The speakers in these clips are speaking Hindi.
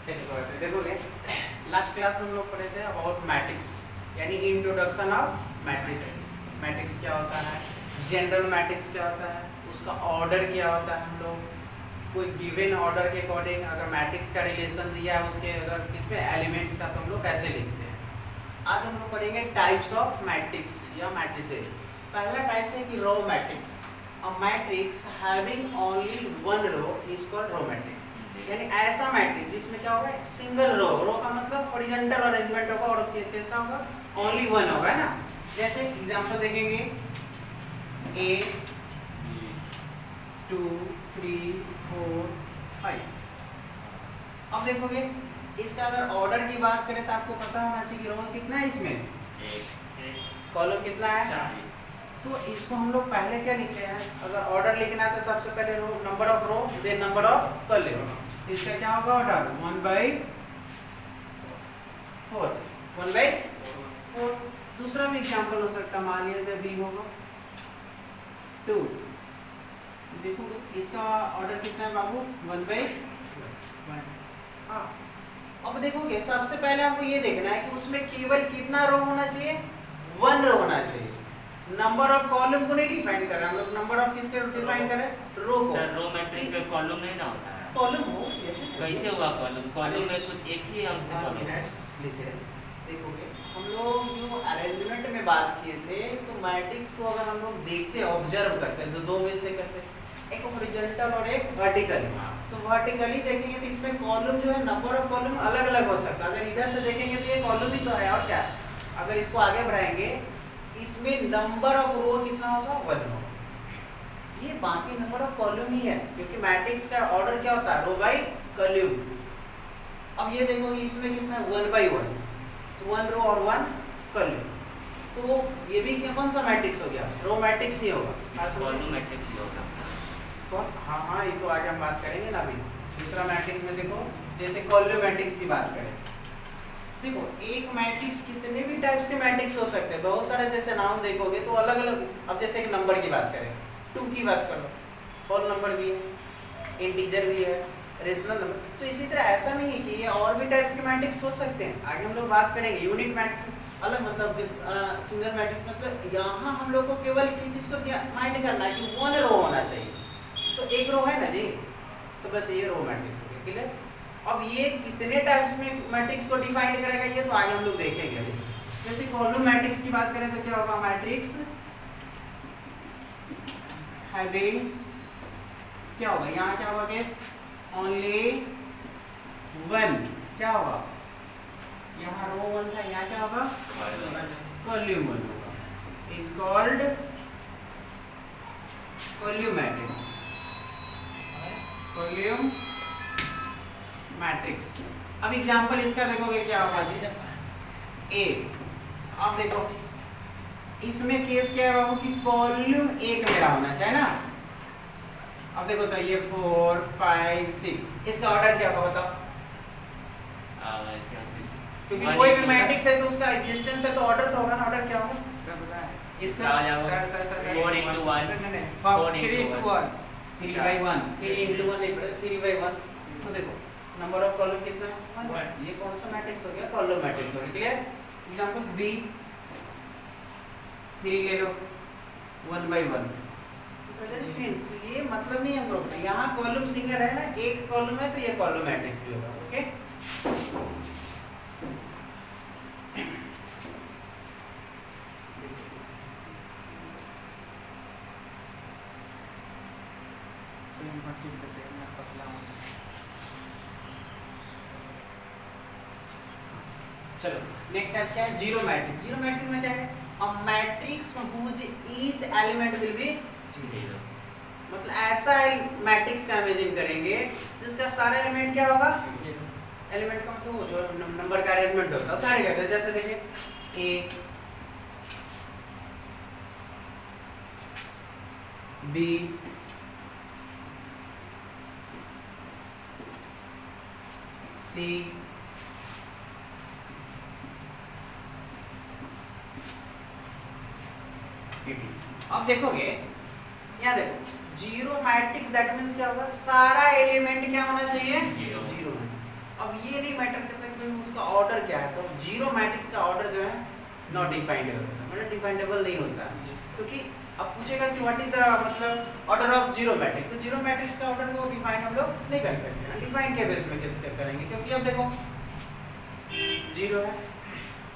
चलिए देखोगे लास्ट क्लास में हम लोग पढ़े थे अबाउट मैट्रिक्स यानी इंट्रोडक्शन ऑफ मैट्रिक्स। मैट्रिक्स क्या होता है, जनरल मैट्रिक्स क्या होता है, उसका ऑर्डर क्या होता है, हम लोग कोई गिवन ऑर्डर के अकॉर्डिंग अगर मैट्रिक्स का रिलेशन दिया है उसके अगर इसमें एलिमेंट्स का तो हम लोग कैसे लिखते हैं। आज हम लोग पढ़ेंगे टाइप्स ऑफ मैट्रिक्स या मैट्रिसेस। पहला टाइप है कि row matrix. A matrix having only one row is called row matrix. यानी ऐसा मैट्रिक्स जिसमें क्या होगा, एक सिंगल रो, रो का मतलब हॉरिजॉन्टल अरेंजमेंट होगा और कैसा होगा, ओनली वन होगा, है ना। जैसे एग्जांपल देखेंगे A 2 3 4 5। अब देखोगे इसका अगर ऑर्डर की बात करें तो आपको पता होना चाहिए कि रो कितना है, इसमें कॉलम कितना है। तो इसको हम लोग पहले क्या लिखते हैं, अगर ऑर्डर लिखना है तो सबसे पहले row number of row then number of column. इसका क्या होगा ऑर्डर 1/4। दूसरा भी एग्जांपल हो सकता है, मान लीजिए b होगा 2। देखो इसका ऑर्डर कितना है बाबू 1/1। हाँ, अब देखोगे सबसे पहले आपको ये देखना है कि उसमें केवल कितना रो होना चाहिए, 1 रो होना चाहिए। नंबर ऑफ कॉलम को नहीं डिफाइन कर रहे हम लोग, नंबर ऑफ किसके डिफाइन करें, रो को। सर रो मैट्रिक्स में कॉलम नहीं ना होता है। कॉलम हो कैसे हुआ कॉलम? कॉलम में कुछ एक ही अंक से कॉलम है। देखोगे हम लोग जो अरेंजमेंट में बात किए थे तो मैट्रिक्स को अगर हम लोग देखते हैं, ऑब्जर्व करते हैं तो दो वे से करते हैं, एक हॉरिजॉन्टल और एक वर्टिकली। तो वर्टिकली देखेंगे तो इसमें कॉलम जो है नंबर ऑफ कॉलम अलग अलग हो सकता है। अगर इधर से देखेंगे तो ये कॉलम ही तो है और क्या। अगर इसको आगे बढ़ाएंगे इसमें नंबर ऑफ रो कितना होगा 1 होगा, ये बाकी नंबर ऑफ कॉलम ही है क्योंकि मैट्रिक्स का ऑर्डर क्या होता है, रो बाय कॉलम। अब ये देखोगे इसमें कितना 1/1, तो 1 रो और 1 कॉलम। तो ये भी क्या कौन सा मैट्रिक्स हो गया, रो मैट्रिक्स ही होगा। कॉलम मैट्रिक्स ही होगा। तो हाँ ये तो आगे हम बात करेंगे ना। अभी दूसरा मैट्रिक्स में देखो जैसे कॉलम मैट्रिक्स की बात करें, देखो एक मैट्रिक्स कितने भी टाइप्स के मैट्रिक्स हो सकते हैं, बहुत सारे जैसे नाम देखोगे तो अलग अलग। अब जैसे एक नंबर की बात करें, 2 की बात करो, होल नंबर भी है, इंटीजर भी है, रेशनल नंबर। तो इसी तरह ऐसा नहीं है कि ये और भी टाइप्स के मैट्रिक्स हो सकते हैं, आगे हम लोग बात करेंगे। यूनिट मैट्रिक्स अलग, मतलब सिंगल मैट्रिक्स, मतलब यहाँ हम लोग को केवल किस चीज़ को माइंड करना है कि 1 रो होना चाहिए। तो एक रो है ना जी, तो बस ये रो मैट्रिक्स हो गया, क्लियर। अब ये कितने टाइप्स में मैट्रिक्स को डिफाइन करेगा ये तो आगे हम लोग देखेंगे। अभी जैसे कॉलम मैट्रिक्स की बात करें तो क्या होगा, मैट्रिक्स हैविंग क्या होगा, यहाँ क्या होगा केस, ओनली 1। क्या होगा, यहाँ रो 1 था, यहाँ क्या होगा कॉलम 1 होगा, is called column matrix. Column matrix. अब एग्जांपल इसका देखोगे क्या होगा जी, ए। अब देखो इसमें केस क्या है बाबू कि कॉलम 1 मेरा होना चाहिए ना। अब देखो तो ये 4 5 6 इसका ऑर्डर क्या होगा बताओ, क्योंकि कोई भी मैट्रिक्स है तो उसका एग्जिस्टेंस है तो ऑर्डर तो होगा ना। ऑर्डर क्या होगा सर बताएं इसका, सर 4 into 1 3 into 1 3/1 3 into 1 3/1। तो देखो नंबर ऑफ कॉलम कितना है 1। ये कौन सा मैट्रिक्स हो गया, कॉलम मैट्रिक्स हो गया, क्लियर। एग्जांपल बी 3 ले लो 1/1। फ्रेंड्स ये मतलब नहीं है प्रॉब्लम, यहाँ कॉलम सिंगल है ना, एक कॉलम है तो ये कॉलम मैट्रिक्स भी होगा, ओके। चलो नेक्स्ट टाइप क्या है, जीरो मैट्रिक्स। जीरो मैट्रिक्स में क्या है, a matrix whose each element will be zero. मतलब ऐसा मैट्रिक्स का इमेजिन करेंगे जिसका सारा एलिमेंट क्या होगा, एलिमेंट का मतलब जो नंबर का अरेंजमेंट होता है सारे कहते हैं। जैसे देखिए ए बी सी अब देखोगे यहाँ देखो जीरो मैट्रिक्स दैट मींस क्या होगा, सारा एलिमेंट क्या होना चाहिए, जीरो। अब ये नहीं मैटर करता कि भाई उसका ऑर्डर क्या है, तो जीरो मैट्रिक्स का ऑर्डर जो है नॉट डिफाइंडेबल होता है, मतलब डिफाइंडेबल नहीं होता, क्योंकि अब पूछेगा कि व्हाट इज द मतलब ऑर्डर ऑफ जीरो मैट्रिक्स, तो जीरो मैट्रिक्स का ऑर्डर को डिफाइन हम लोग नहीं कर सकते, अनडिफाइंड के बेस में कैसे करेंगे, क्योंकि अब देखो जीरो है।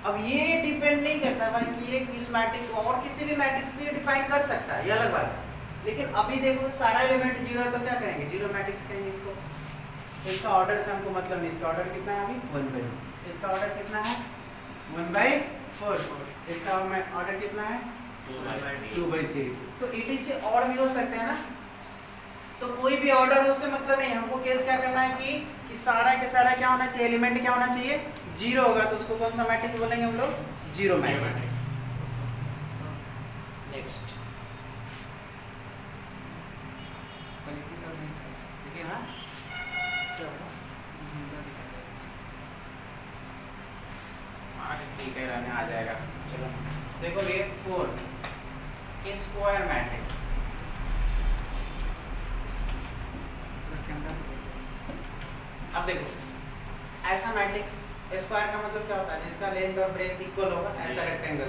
अब ये डिपेंड नहीं करता भाई कि ये किस मैट्रिक्स और किसी भी मैट्रिक्स को ये डिफाइन कर सकता है, ये अलग बात है, लेकिन अभी देखो सारा एलिमेंट जीरो है तो क्या करेंगे, जीरो मैट्रिक्स कहेंगे इसको, तो इसका ऑर्डर से हमको मतलब नहीं, इसका ऑर्डर कितना है अभी 1/2, इसका ऑर्डर कितना है 1/4, इसका ऑर्डर कितना है 2/3, तो इट से और भी हो सकते हैं ना, तो कोई भी ऑर्डर हो उससे मतलब नहीं, हमको केस क्या करना है कि सारा के सारा क्या होना चाहिए, एलिमेंट क्या होना चाहिए, जीरो होगा, तो उसको कौन सा मैट्रिक्स बोलेंगे हम लोग, जीरो मैट्रिक्स। नेक्स्ट देखिए हाँ ठीक है, रहने आ जाएगा। चलो देखो ये 4 स्क्वायर मैट्रिक्स, अब देखो ऐसा मैट्रिक्स स्क्वायर का मतलब क्या होता है, जिसका लेंथ और ब्रेथ इक्वल होगा, ऐसा रेक्टेंगल,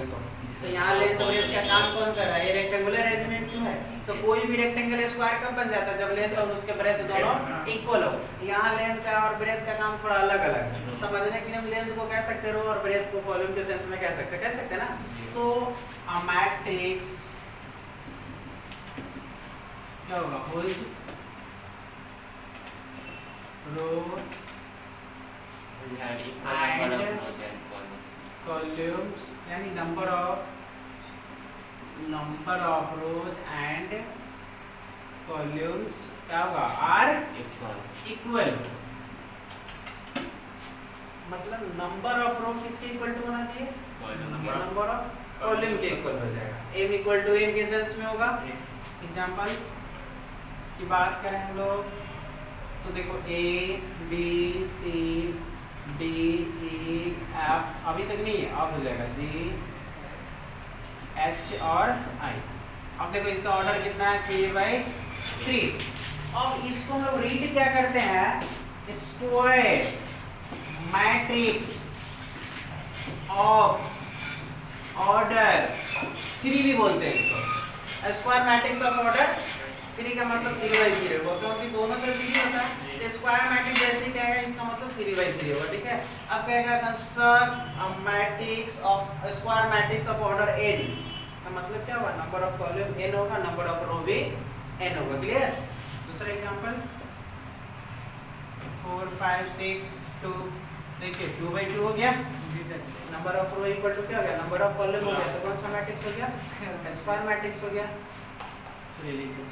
तो यहाँ लेंथ और ब्रेथ का काम कौन कर रहा है, ये रेक्टेंगुलर अरेंजमेंट क्यों है, तो कोई भी रेक्टेंगल स्क्वायर कब बन जाता है, जब लेंथ और उसके ब्रेथ दोनों इक्वल हो, यहाँ लेंथ का और ब्रेथ का काम थोड़ा अलग अलग है, समझने के लिए हम लेंथ को कह सकते हो और ब्रेथ को वॉल्यूम के सेंस में कह सकते हैं ना, तो मैट्रिक्स क्या होगा, होल रो columns यानी number of rows and columns क्या होगा are equal, मतलब number of row किसके इक्वल टू होना चाहिए, number of column के इक्वल हो जाएगा, m इक्वल टू n के सेंस में होगा। एग्जांपल की बात करें हम लोग तो देखो a b c d e f अभी तक नहीं है, अब हो जाएगा g h और i। अब देखो इसका ऑर्डर कितना है 3/3, अब इसको हम लोग रीड क्या करते हैं, स्क्वायर मैट्रिक्स ऑफ ऑर्डर 3 भी बोलते हैं इसको, स्क्वायर मैट्रिक्स ऑफ ऑर्डर 3 का मतलब 3/3 होगा, क्योंकि दोनों का 3 होता है, तो स्क्वायर मैट्रिक्स जैसे कहेगा इसका मतलब 3/3 होगा, ठीक है। अब कहेगा construct a matrix of square matrix of order n, का मतलब क्या होगा, नंबर ऑफ कॉलम n होगा, नंबर ऑफ रो भी n होगा, क्लियर। दूसरा एग्जांपल 4 5 6 2, देखिए 2/2 हो गया, number of row equal to क्या हो गया, नंबर ऑफ कॉलम हो गया, तो कौन सा मैट्रिक्स हो गया, स्क्वायर मैट्रिक्स हो गया। चलिए लिखिए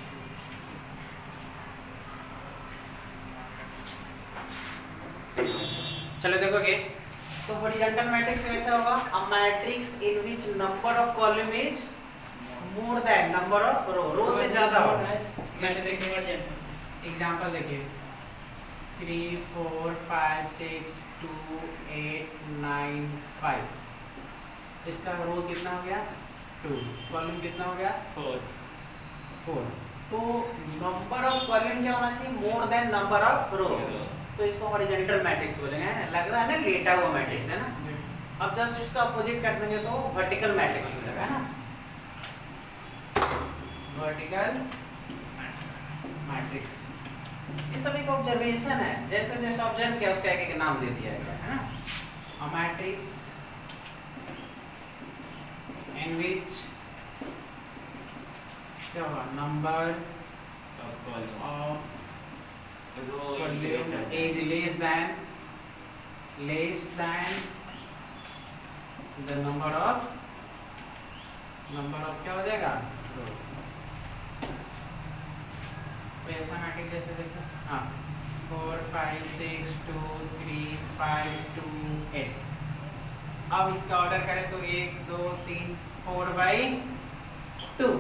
चलो देखोगे तो हॉरिजॉन्टल मैट्रिक्स कैसा होगा, a matrix in which number of column is more than number of row, row से ज्यादा हो। जैसे देखिए एग्जांपल देखिए 3 4 5 6 2 8 9 5, इसका रो कितना हो गया 2, कॉलम कितना हो गया 4, तो नंबर ऑफ कॉलम क्या होना चाहिए, मोर देन नंबर ऑफ रो, तो इसको हॉरिजॉन्टल मैट्रिक्स बोलेंगे, लग रहा है ना लेटा हुआ मैट्रिक्स है ना। अब जस्ट इसका अपोजिट कर देंगे तो वर्टिकल मैट्रिक्स हो जाएगा, है ना, वर्टिकल मैट्रिक्स। ये सब एक ऑब्जर्वेशन है, जैसे जैसे ऑब्जर्व किया उसका एक एक नाम दे दिया गया है ना। अ मैट्रिक्स इन विच क्या होगा, number of is less than the number of क्या हो जाएगा, तो ऐसा मैट्रिक्स जैसे देखो हाँ 4 5 6 2 3 5 2 8, अब इसका ऑर्डर करें तो 1 2 3 4/2,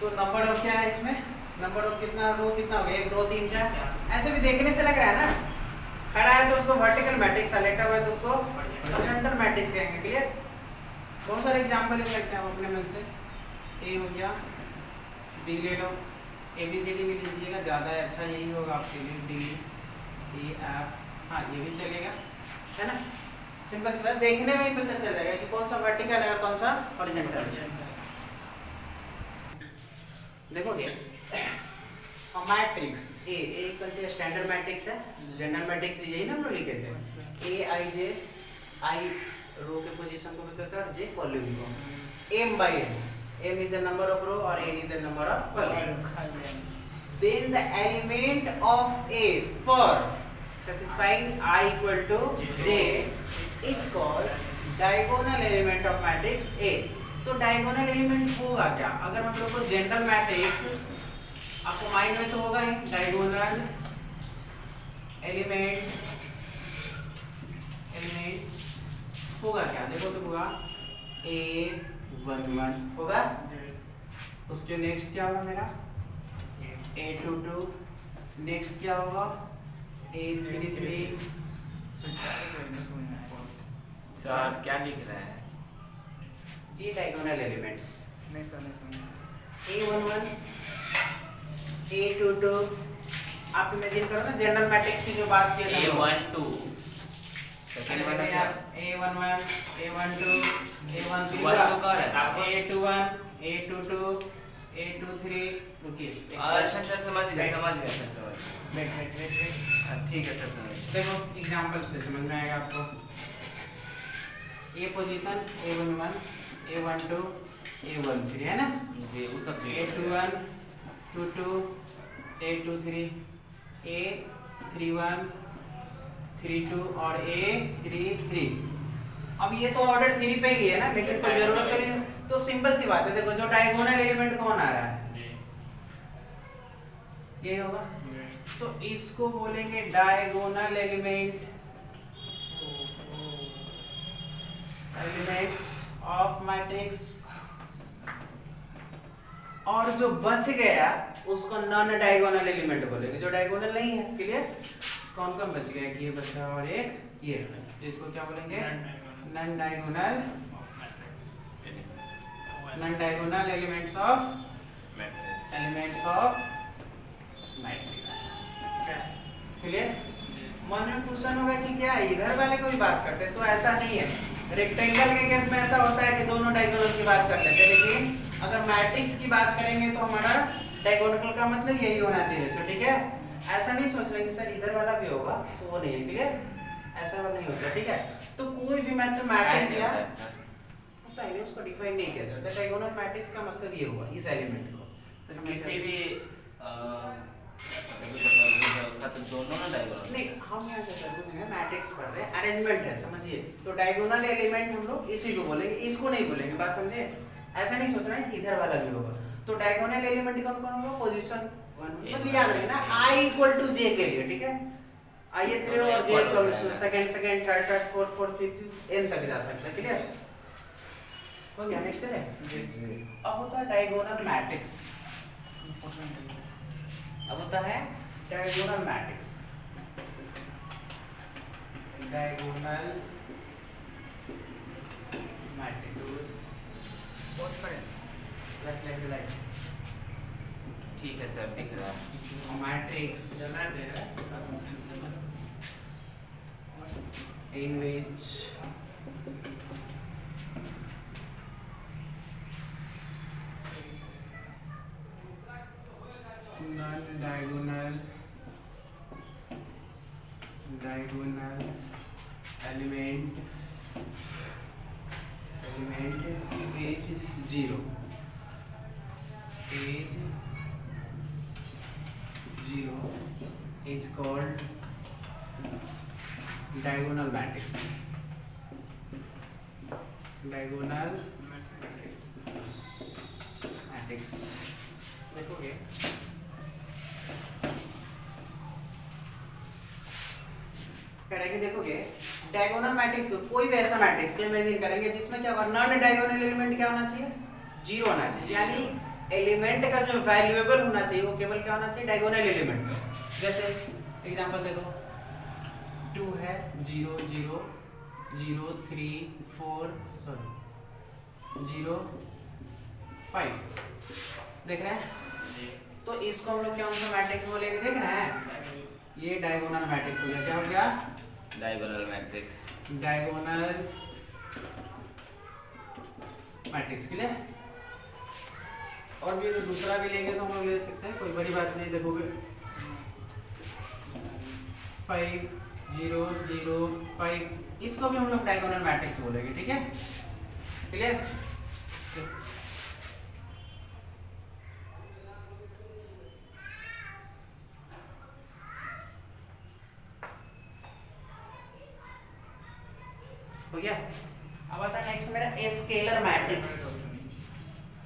तो नंबर ऑफ क्या है इसमें, नंबर ऑफ कितना रो कितना हो गया 1 2 3 4, ऐसे भी देखने से लग रहा है ना, खड़ा है तो उसको वर्टिकल मैट्रिक्स, लेटा हुआ है तो उसको हॉरिजॉन्टल मैट्रिक्स कहेंगे, क्लियर। बहुत सारे एग्जांपल ले सकते हैं हम अपने मन से, ए हो गया, बी ले लो, ABCD भी लीजिएगा, ज़्यादा अच्छा यही होगा आपके लिए, डी ए एफ, हाँ ये भी चलेगा, है ना। सिंपल सी बात, देखने में ही पता चल जाएगा कि कौन सा वर्टिकल है और कौन सा हॉरिजॉन्टल है। देखोगे मैट्रिक्स ए, एक स्टैंडर्ड मैट्रिक्स है, जनरल मैट्रिक्स यही ना हम लोग लिखे थे, ए आई जे, आई रो के पोजीशन को बताता है और जे कॉलम को, m by n, m is the number of row और n is the number of column. Then the element of A for satisfying I equal to J is called diagonal element of matrix A. तो diagonal element होगा क्या? अगर हम लोग को जनरल मैट्रिक्स आपको माइंड में तो होगा ही, diagonal elements होगा क्या? देखो तो होगा A11 होगा, उसके नेक्स्ट क्या होगा मेरा A22, नेक्स्ट क्या होगा A33। सर क्या लिख रहा है? ये डायगोनल एलिमेंट्स A11 A22, आप इमेजिन करो ना जनरल मैट्रिक्स की जो बात की है A12 सेकंड वाला यार A11 A12 A13 A21 A22 A23, रुकिए अच्छा सर समझ गया सर समझ वेट ठीक है सर समझ देखो एग्जांपल से समझ में आएगा आपको। ए पोजीशन A11 A12 A13 है ना जी, वो सब A21 22 A23 A31 32 और A33। अब ये तो ऑर्डर 3 पे ही है ना, लेकिन कोई जरूरत तो नहीं, तो सिंपल सी बात है। देखो जो डायगोनल एलिमेंट कौन आ रहा है, ये होगा, तो इसको बोलेंगे diagonal element, elements of matrix. और जो बच गया उसको नॉन डायगोनल एलिमेंट बोलेंगे, जो डायगोनल नहीं है। क्लियर? कौन कौन बच गया, कि ये बचा और एक ये, इसको क्या बोलेंगे, non diagonal, non diagonal elements of matrix. Clear? मन में क्वेश्चन होगा कि क्या इधर वाले को भी बात करते हैं, तो ऐसा नहीं है। रेक्टेंगल के केस में ऐसा होता है कि दोनों डायगोनल की बात कर लेते हैं, लेकिन अगर मैट्रिक्स की बात करेंगे तो हमारा डायगोनल का मतलब यही होना चाहिए। सो ठीक है, ऐसा नहीं सोच लेंगे सर इधर वाला भी होगा, तो वो नहीं है। क्लियर? ऐसा वाला नहीं होता। ठीक है, तो कोई भी मैथमेटिक्स दिया पता ही नहीं, उसको डिफाइन नहीं किया जाता। डायगोनल मैट्रिक्स का मतलब ये हुआ इस एलिमेंट को। सर किसी भी उसका तो दोनों ना डायगोनल नहीं, हम यहाँ से जरूर है मैट्रिक्स पढ़ रहे हैं, अरेंजमेंट है, समझिए। तो डायगोनल एलिमेंट हम लोग इसी को बोलेंगे, इसको नहीं बोलेंगे। बात समझे? ऐसा नहीं सोचना है कि इधर वाला भी होगा। तो डायगोनल एलिमेंट कौन कौन होगा, पोजीशन 1, मतलब याद रखना I इक्वल टू J के लिए। ठीक है, I 3 और J comes second, third, fourth, fifth, n तक जा सकता है। क्लियर हो गया? नेक्स्ट है अब होता है डायगोनल मैट्रिक्स। अब होता है diagonal matrix, diagonal matrix. Pause करें, लेफ्ट लेफ्ट राइट। ठीक है सर, दिख रहा है matrix in which non-diagonal element is 0, is called diagonal matrix. Diagonal matrix देखोगे करेंगे, देखोगे डायगोनल मैट्रिक्स, कोई भी ऐसा मैट्रिक्स के इमेजिन करेंगे जिसमें क्या होगा, नॉन डायगोनल एलिमेंट क्या होना चाहिए, 0 होना चाहिए। यानी एलिमेंट का जो वैल्यूएबल होना चाहिए वो केवल क्या होना चाहिए, डायगोनल एलिमेंट। जैसे एग्जांपल देखो 2 है 0 0 0 3 4 0 5 देख रहे हैं। तो इसको हम लोग क्या मैट्रिक्स बोलेंगे, देख रहे हैं। ये डायगोनल मैट्रिक्स हो गया। क्या हो गया? Diagonal matrix. Diagonal matrix. Clear? और भी तो दूसरा भी लेंगे तो हम लोग ले सकते हैं, कोई बड़ी बात नहीं। देखोगे 5 0 0 5, इसको भी हम लोग डायगोनल मैट्रिक्स बोलेंगे। ठीक है? क्लियर? हो गया। अब आता है नेक्स्ट मेरा स्केलर मैट्रिक्स।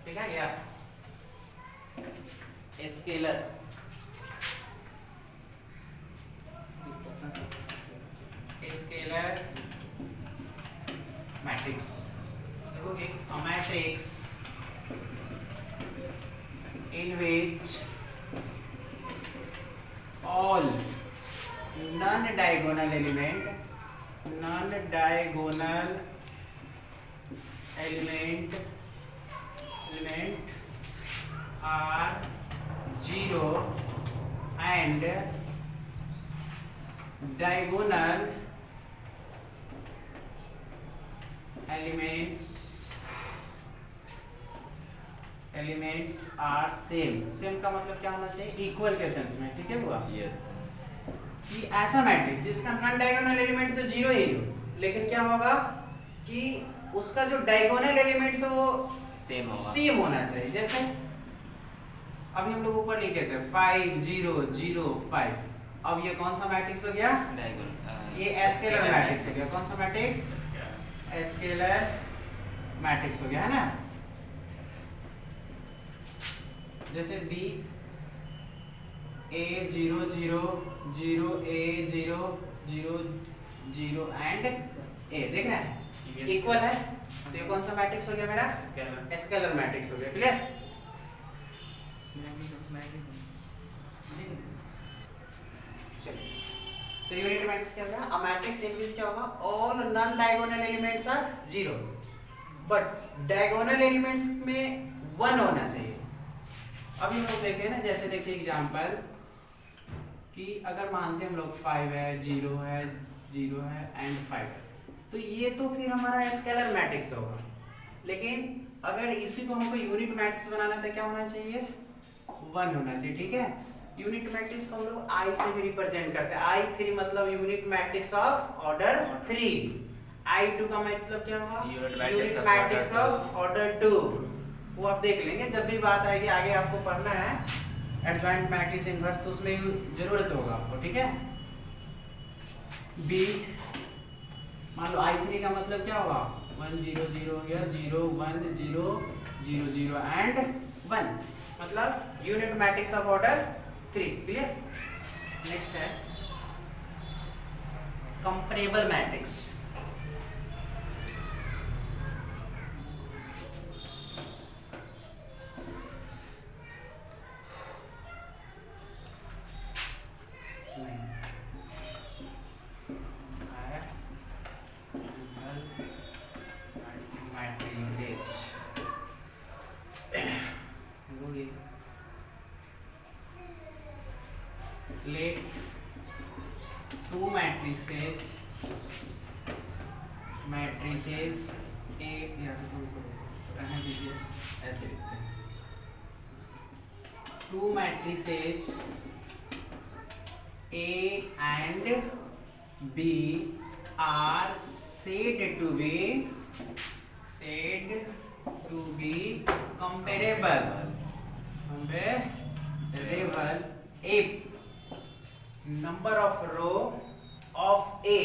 ठीक है क्या? Scalar matrix. देखोगे a matrix in which all non-diagonal element are 0 and diagonal elements are same का मतलब क्या होना चाहिए? इक्वल के सेंस में। ठीक है हुआ? यस। कि ऐसा मैट्रिक्स जिसका नॉन डायगोनल एलिमेंट तो जीरो ही हो, लेकिन क्या होगा कि उसका जो डायगोनल एलिमेंट्स है वो सेम होना चाहिए। जैसे अभी हम लोग ऊपर लिखे थे 5 0 0 5, अब ये कौन सा मैट्रिक्स हो गया? ये स्केलर मैट्रिक्स हो गया। कौन सा मैट्रिक्स? स्केलर मैट्रिक्स हो गया, है ना? जैसे B A 0 0 0 A 0 0 0 and A, देख रहे हैं इक्वल है, तो ये कौन सा मैट्रिक्स हो गया मेरा? स्केलर मैट्रिक्स हो गया। क्लियर? तो यूनिट मैट्रिक्स क्या होगा? अ मैट्रिक्स इन विच क्या होगा? All non diagonal elements are 0 but diagonal elements में 1 होना चाहिए। अभी हम लोग देखें ना, जैसे देखिए एग्जांपल कि अगर मानते हम लोग 5 है 0 है 0 है एंड 5 है, तो ये तो फिर हमारा स्केलर मैट्रिक्स होगा। लेकिन अगर इसी को हमको यूनिट मैट्रिक्स बनाना था, क्या होना चाहिए? 1 होना चाहिए। ठीक है? यूनिट मैट्रिक्स को हम लोग I से भी रिप्रेजेंट करते हैं। I3 मतलब unit matrix of order 3। I2 का मतलब क्या होगा? Unit matrix of order 2। वो आप देख लेंगे जब भी बात आएगी, आगे आपको पढ़ना है एडजॉइंट मैट्रिक्स इनवर्स, तो उसमें जरूरत होगा आपको। ठीक है? B मान लो I3 का मतलब क्या होगा? 1 0 0 हो गया, 0 1 0 0 0 एंड 1, मतलब unit matrix of order 3। Clear? Next है comparable matrix. Let two matrices A, या रहने दीजिए, ऐसे लिखते हैं। Two matrices A and B are said to be comparable if number of row of A,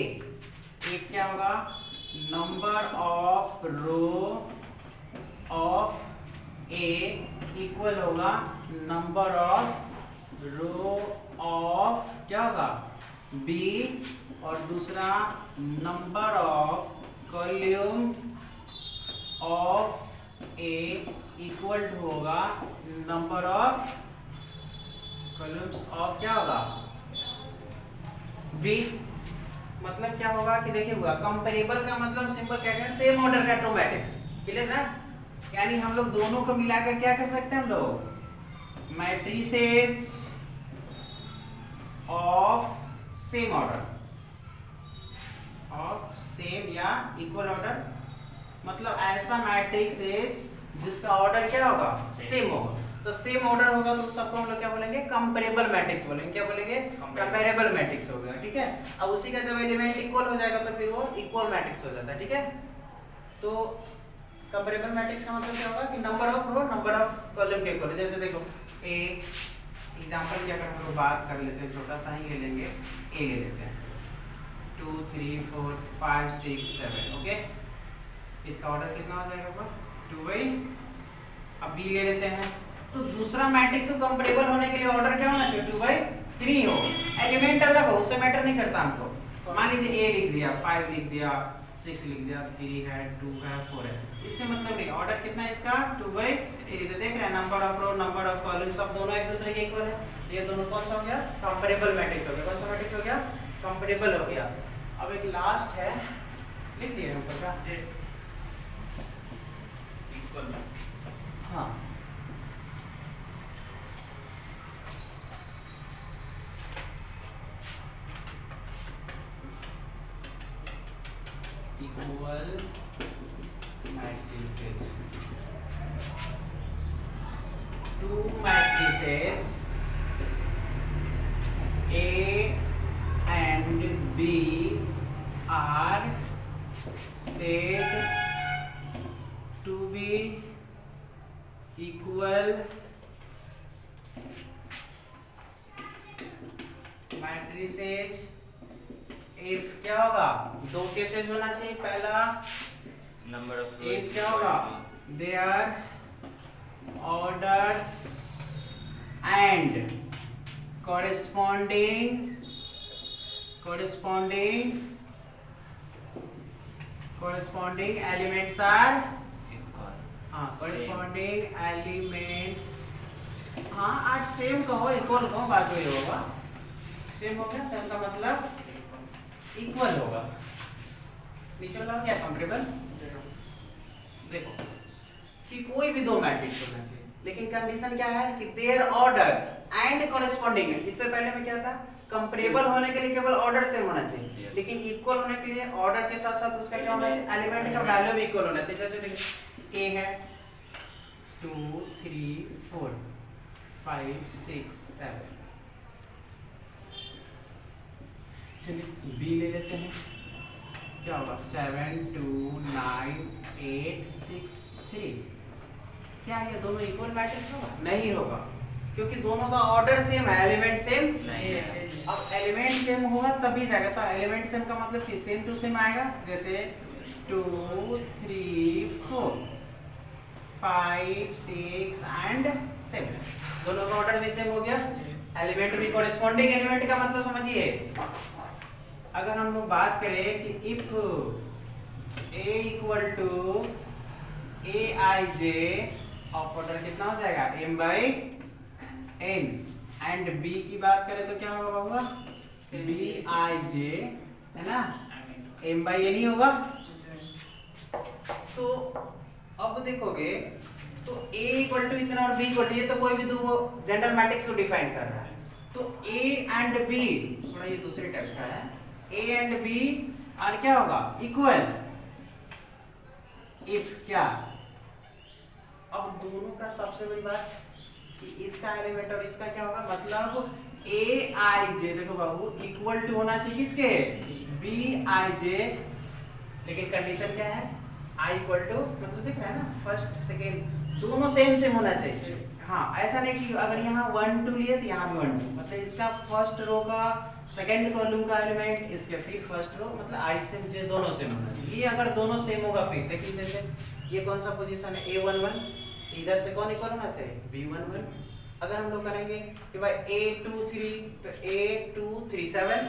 एक क्या होगा? Number of row of A equal होगा नंबर ऑफ रो ऑफ क्या होगा? B, और दूसरा number of column of A equal होगा नंबर ऑफ कॉलम्स ऑफ क्या होगा? B। मतलब क्या होगा कि देखिए हुआ कंपैरेबल का मतलब सिंपल क्या कहते हैं? सेम ऑर्डर का टू मैट्रिक्स। क्लियर ना? यानी हम लोग दोनों को मिलाकर क्या कर सकते हैं? हम लोग matrices of same order of same या इक्वल ऑर्डर, मतलब ऐसा मैट्रिक्स है जिसका ऑर्डर क्या होगा, सेम होगा। तो सेम ऑर्डर होगा तो सबको हम लोग क्या बोलेंगे, कंपेरेबल मैट्रिक्स बोलेंगे। क्या बोलेंगे, कंपेरेबल मैट्रिक्स हो गया, ठीक है। अब उसी का जब एलिमेंट इक्वल हो जाएगा तो फिर वो इक्वल मैट्रिक्स हो जाता है, ठीक है। तो कंपेरेबल मैट्रिक्स का मतलब क्या होगा कि number of row number of column के इक्वल। जैसे देखो ए एग्जांपल की अगर हम लोग बात कर लेते हैं, छोटा सा ही ले लेंगे, ए ले लेते हैं 2 3 4 5 6 7, ओके। इसका ऑर्डर कितना हो जाएगा, 2 अब बी ले लेते हैं, तो दूसरा मैट्रिक्स को कंपेरेबल होने के लिए ऑर्डर क्या होना चाहिए, 2/3 हो। एलिमेंट अलग हो, उससे मैटर नहीं करता हमको। मान लीजिए ए लिख दिया, 5 लिख दिया, 6 लिख दिया, 3 है, 2 है, 4 है, इससे मतलब नहीं। ऑर्डर कितना है इसका, 2/3। तो देख रहे हैं number of row number of column सब दोनों एक दूसरे के इक्वल है। ये दोनों कौन सा हो गया, कंपेरेबल मैट्रिक्स हो गया। कौन सा मैट्रिक्स हो गया, कंपेरेबल हो गया। अब एक लास्ट है, लिख दिए ऊपर का इक्वल, हाँ equal matrices, to matrices A and B are said to be equal matrices if क्या होगा, दो केसेस होना चाहिए। पहला नंबर ऑफ एक क्या होगा, their orders and corresponding elements are, हाँ corresponding elements, हाँ आज सेम कहो इक्वल कहो, बात वही होगा। सेम हो गया, सेम का मतलब इक्वल होगा। नीचे वाला क्या, कंपेरेबल। देखो कि कोई भी दो मैट्रिक्स होना चाहिए, लेकिन कंडीशन क्या है कि देयर ऑर्डर्स एंड कॉरेस्पॉन्डिंग है। इससे पहले में क्या था, कंपेरेबल होने के लिए केवल ऑर्डर सेम होना चाहिए, yes. लेकिन इक्वल होने के लिए ऑर्डर के साथ साथ उसका क्या होना चाहिए, एलिमेंट का वैल्यू भी इक्वल होना चाहिए। जैसे देखिए ए है 2 3 4 5 6 7, चलिए बी ले लेते हैं, क्या होगा 7 2 9 8 6 3। क्या ये दोनों इक्वल मैट्रिक्स होगा, नहीं होगा, क्योंकि दोनों का ऑर्डर सेम है, एलिमेंट सेम नहीं है। अब एलिमेंट सेम होगा तभी जाएगा। तो एलिमेंट सेम का मतलब कि सेम टू सेम आएगा। जैसे 2 3 4 5 6 एंड 7, दोनों का ऑर्डर भी सेम हो गया, एलिमेंट भी कॉरेस्पॉन्डिंग एलिमेंट का मतलब समझिए। अगर हम लोग बात करें कि if a equal to aij of order कितना हो जाएगा, m/n, एंड b की बात करें तो क्या होगा बाबा, bij है ना, m/n ही होगा। तो अब देखोगे तो a इक्वल टू इतना और b इक्वल टू, ये तो कोई भी दो जनरल मैट्रिक्स को डिफाइन कर रहा है। तो a एंड b, थोड़ा ये दूसरे टाइप्स का है, a एंड b और क्या होगा, इक्वल इफ क्या। अब दोनों का सबसे बड़ी बात कि इसका एलिमेंट और इसका क्या होगा, मतलब aij, देखो बाबू इक्वल टू होना चाहिए किसके, bij, लेकिन कंडीशन क्या है, i इक्वल टू, मतलब देख रहा है ना, फर्स्ट सेकेंड दोनों सेम होना चाहिए। हाँ ऐसा नहीं कि अगर यहाँ 1 2 लिए तो यहाँ भी 1 2, मतलब इसका फर्स्ट रो का सेकंड कॉलम का एलिमेंट, इसके फिर फर्स्ट रो, मतलब i से मुझे दोनों सेम होना चाहिए। ये अगर दोनों सेम होगा फिर देखिए, जैसे ये कौन सा पोजीशन है, a11, इधर से कौन इक्वल होना चाहिए, b11। अगर हम लोग करेंगे कि भाई a23 तो a237,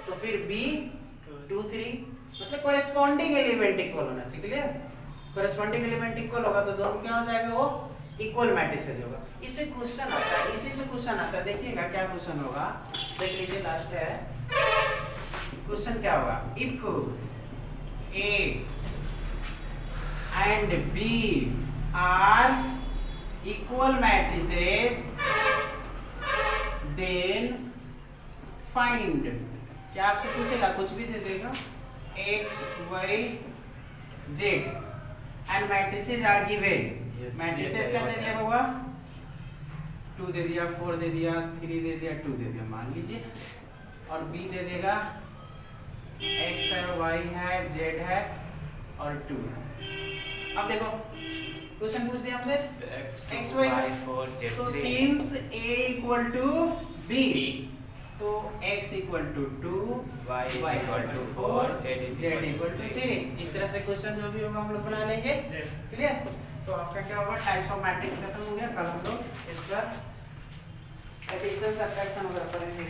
तो फिर b23, मतलब कोरेस्पॉन्डिंग एलिमेंट इक्वल होना चाहिए। क्लियर, कोरेस्पॉन्डिंग एलिमेंट इक्वल होगा तो दोनों क्या हो जाएगा, वो इक्वल मैट्रिसेस होगा। इससे क्वेश्चन आता है, इसी से क्वेश्चन आता है, देखिएगा क्या क्वेश्चन होगा, देख लीजिए लास्ट है क्वेश्चन क्या होगा, if a and b are equal matrices then find क्या आपसे पूछेगा, कुछ भी दे देगा, x y z and matrices are given. Matrices क्या दे दिया बाबा, 2 दे दिया, 4 दे दिया, 3 दे दिया, 2 दे दिया मान लीजिए, और b दे देगा x है, y है, z है और 2 है। अब देखो क्वेश्चन पूछ दिया हमसे x y y 4 z तो 3 since a equal to b तो x equal to 2 y equal to 4 z equal to 3। इस तरह से क्वेश्चन जो भी होगा हम लोग बना लेंगे। क्लियर? तो आपका क्या होगा, टाइप्स ऑफ मैट्रिक्स खत्म हो गया। कल हम लोग इस पर एडिशन सब्ट्रैक्शन वगैरह पढ़ेंगे।